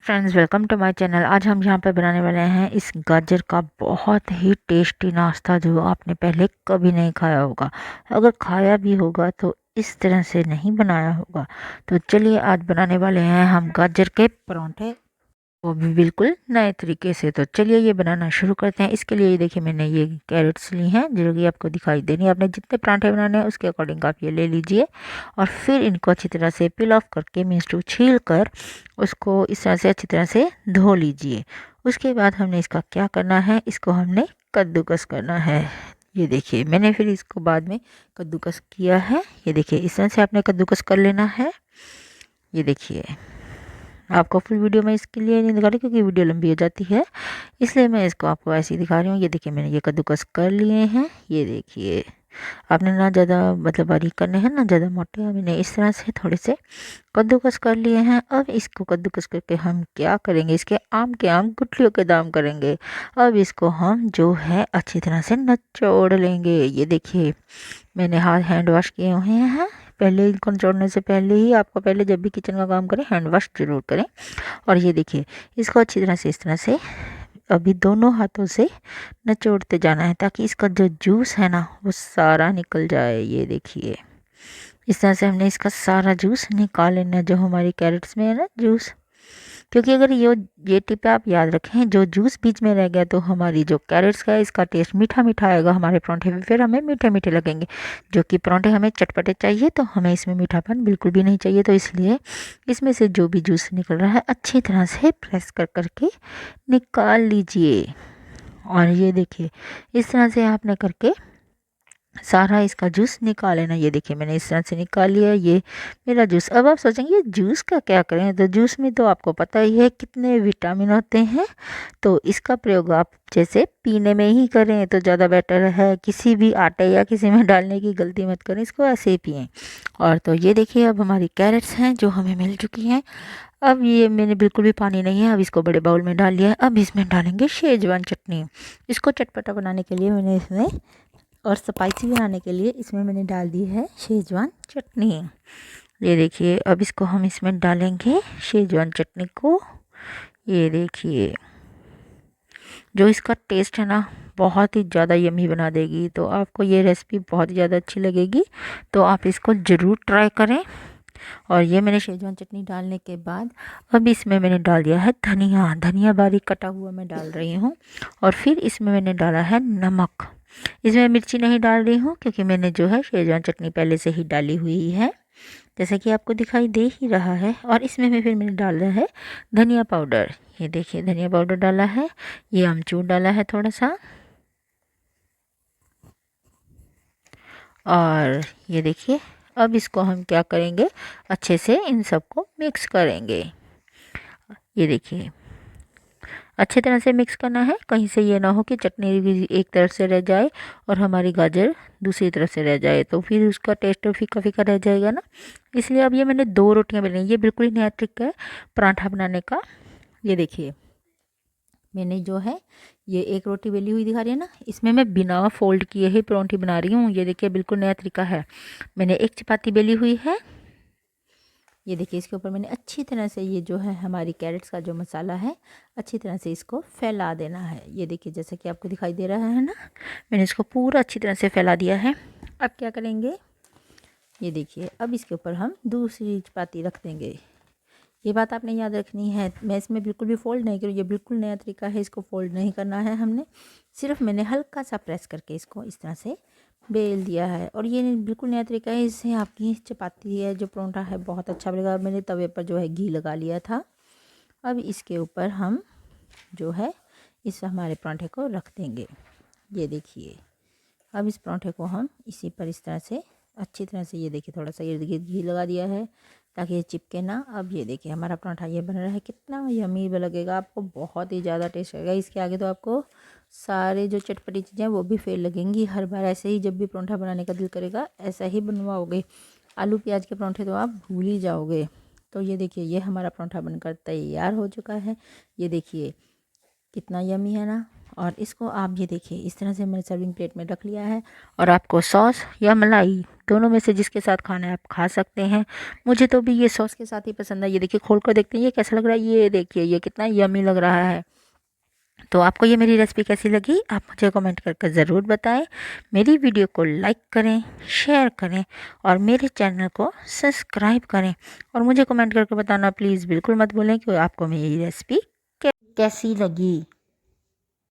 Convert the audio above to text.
Friends, welcome to my channel. आज हम यहाँ पे बनाने वाले हैं इस गाजर का बहुत ही टेस्टी नाश्ता जो आपने पहले कभी नहीं खाया होगा। अगर खाया भी होगा तो इस तरह से नहीं बनाया होगा। तो चलिए आज बनाने वाले हैं हम गाजर के परांठे, वो भी बिल्कुल नए तरीके से। तो चलिए ये बनाना शुरू करते हैं। इसके लिए ये देखिए मैंने ये कैरेट्स ली हैं जो कि आपको दिखाई दे रही है। आपने जितने परांठे बनाने हैं उसके अकॉर्डिंग आप ये ले लीजिए और फिर इनको अच्छी तरह से पील ऑफ करके मीन्स टू छील कर उसको इस तरह से अच्छी तरह से धो लीजिए। उसके बाद हमने इसका क्या करना है, इसको हमने कद्दूकस करना है। ये देखिए मैंने फिर इसको बाद में कद्दूकस किया है। ये देखिए इस तरह से आपने कद्दूकस कर लेना है। ये देखिए आपको फुल वीडियो में इसके लिए नहीं दिखा रही क्योंकि वीडियो लंबी हो जाती है, इसलिए मैं इसको आपको ऐसे ही दिखा रही हूँ। ये देखिए मैंने ये कद्दूकस कर लिए हैं। ये देखिए आपने ना ज़्यादा मतलब बारीक करने हैं ना ज़्यादा मोटे, मैंने इस तरह से थोड़े से कद्दूकस कर लिए हैं। अब इसको कद्दूकस करके हम क्या करेंगे, इसके आम के आम गुठलियों के दाम करेंगे। अब इसको हम जो है अच्छी तरह से निचोड़ लेंगे। ये देखिए मैंने हाथ हैंड वॉश किए हुए हैं। पहले इनको निचोड़ने से पहले ही आपको पहले जब भी किचन का काम करें हैंड वॉश जरूर करें। और ये देखिए इसको अच्छी तरह से इस तरह से अभी दोनों हाथों से निचोड़ते जाना है ताकि इसका जो जूस है ना वो सारा निकल जाए। ये देखिए इस तरह से हमने इसका सारा जूस निकाल लेना जो हमारी कैरेट्स में है ना जूस। क्योंकि अगर ये टिप आप याद रखें, जो जूस बीच में रह गया तो हमारी जो कैरेट्स का है इसका टेस्ट मीठा मीठा आएगा हमारे परांठे में, फिर हमें मीठे मीठे लगेंगे। जो कि परांठे हमें चटपटे चाहिए तो हमें इसमें मीठापन बिल्कुल भी नहीं चाहिए। तो इसलिए इसमें से जो भी जूस निकल रहा है अच्छी तरह से प्रेस कर करके निकाल लीजिए। और ये देखिए इस तरह से आपने करके सारा इसका जूस निकाल लेना। ये देखिए मैंने इस तरह से निकाल लिया ये मेरा जूस। अब आप सोचेंगे जूस का क्या करें, तो जूस में तो आपको पता ही है कितने विटामिन होते हैं। तो इसका प्रयोग आप जैसे पीने में ही करें तो ज़्यादा बेटर है। किसी भी आटे या किसी में डालने की गलती मत करें, इसको ऐसे ही पिएँ। और तो ये देखिए अब हमारी कैरेट्स हैं जो हमें मिल चुकी हैं। अब ये मैंने बिल्कुल भी पानी नहीं है, अब इसको बड़े बाउल में डाल लिया है। अब इसमें डालेंगे शेजवान चटनी। इसको चटपटा बनाने के लिए मैंने इसमें और स्पाइसी बनाने के लिए इसमें मैंने डाल दी है शेजवान चटनी। ये देखिए अब इसको हम इसमें डालेंगे शेजवान चटनी को। ये देखिए जो इसका टेस्ट है ना बहुत ही ज़्यादा यमी बना देगी। तो आपको ये रेसिपी बहुत ही ज़्यादा अच्छी लगेगी, तो आप इसको ज़रूर ट्राई करें। और ये मैंने शेजवान चटनी डालने के बाद अब इसमें मैंने डाल दिया है धनिया। धनिया बारीक कटा हुआ मैं डाल रही हूँ। और फिर इसमें मैंने डाला है नमक। इसमें मिर्ची नहीं डाल रही हूँ क्योंकि मैंने जो है शेजवान चटनी पहले से ही डाली हुई है, जैसा कि आपको दिखाई दे ही रहा है। और इसमें मैं फिर मैंने डाला है धनिया पाउडर। ये देखिए धनिया पाउडर डाला है, ये अमचूर डाला है थोड़ा सा। और ये देखिए अब इसको हम क्या करेंगे, अच्छे से इन सबको मिक्स करेंगे। ये देखिए अच्छे तरह से मिक्स करना है, कहीं से ये ना हो कि चटनी भी एक तरफ से रह जाए और हमारी गाजर दूसरी तरफ से रह जाए, तो फिर उसका टेस्ट फीका फीका रह जाएगा ना। इसलिए अब ये मैंने 2 रोटियां बनाई, ये बिल्कुल ही नया ट्रिक है पराठा बनाने का। ये देखिए मैंने जो है ये 1 रोटी बेली हुई दिखा रही है ना, इसमें मैं बिना फोल्ड किए ही परांठी बना रही हूँ। ये देखिए बिल्कुल नया तरीका है। मैंने 1 चपाती बेली हुई है। ये देखिए इसके ऊपर मैंने अच्छी तरह से ये जो है हमारी कैरेट्स का जो मसाला है अच्छी तरह से इसको फैला देना है। ये देखिए जैसा कि आपको दिखाई दे रहा है ना, मैंने इसको पूरा अच्छी तरह से फैला दिया है। अब क्या करेंगे, ये देखिए अब इसके ऊपर हम दूसरी चपाती रख देंगे। ये बात आपने याद रखनी है, मैं इसमें बिल्कुल भी फोल्ड नहीं करूँ, ये बिल्कुल नया तरीका है, इसको फोल्ड नहीं करना है हमने। सिर्फ मैंने हल्का सा प्रेस करके इसको इस तरह से बेल दिया है। और ये बिल्कुल नया तरीका है, इससे आपकी चपाती है जो परोंठा है बहुत अच्छा बनेगा। मैंने तवे पर जो है घी लगा लिया था। अब इसके ऊपर हम जो है इस हमारे परांठे को रख देंगे। ये देखिए अब इस परांठे को हम इसी पर इस तरह से अच्छी तरह से, ये देखिए थोड़ा सा इर्द गिर्द घी लगा दिया है ताकि ये चिपके ना। अब ये देखिए हमारा पराठा ये बन रहा है, कितना यमी लगेगा आपको, बहुत ही ज़्यादा टेस्ट लगेगा। इसके आगे तो आपको सारे जो चटपटी चीज़ें वो भी फेल लगेंगी। हर बार ऐसे ही जब भी पराठा बनाने का दिल करेगा ऐसा ही बनवाओगे, आलू प्याज के पराठे तो आप भूल ही जाओगे। तो ये देखिए ये हमारा पराठा बनकर तैयार हो चुका है। ये देखिए कितना यमी है ना। और इसको आप ये देखिए इस तरह से मैंने सर्विंग प्लेट में रख लिया है। और आपको सॉस या मलाई दोनों में से जिसके साथ खाना है आप खा सकते हैं। मुझे तो भी ये सॉस के साथ ही पसंद है। ये देखिए खोल कर देखते हैं ये कैसा लग रहा है। ये देखिए ये कितना यमी लग रहा है। तो आपको ये मेरी रेसिपी कैसी लगी आप मुझे कमेंट करके ज़रूर बताएं। मेरी वीडियो को लाइक करें, शेयर करें और मेरे चैनल को सब्सक्राइब करें। और मुझे कमेंट करके बताना प्लीज़ बिल्कुल मत भूलें कि आपको मेरी रेसिपी कैसी लगी।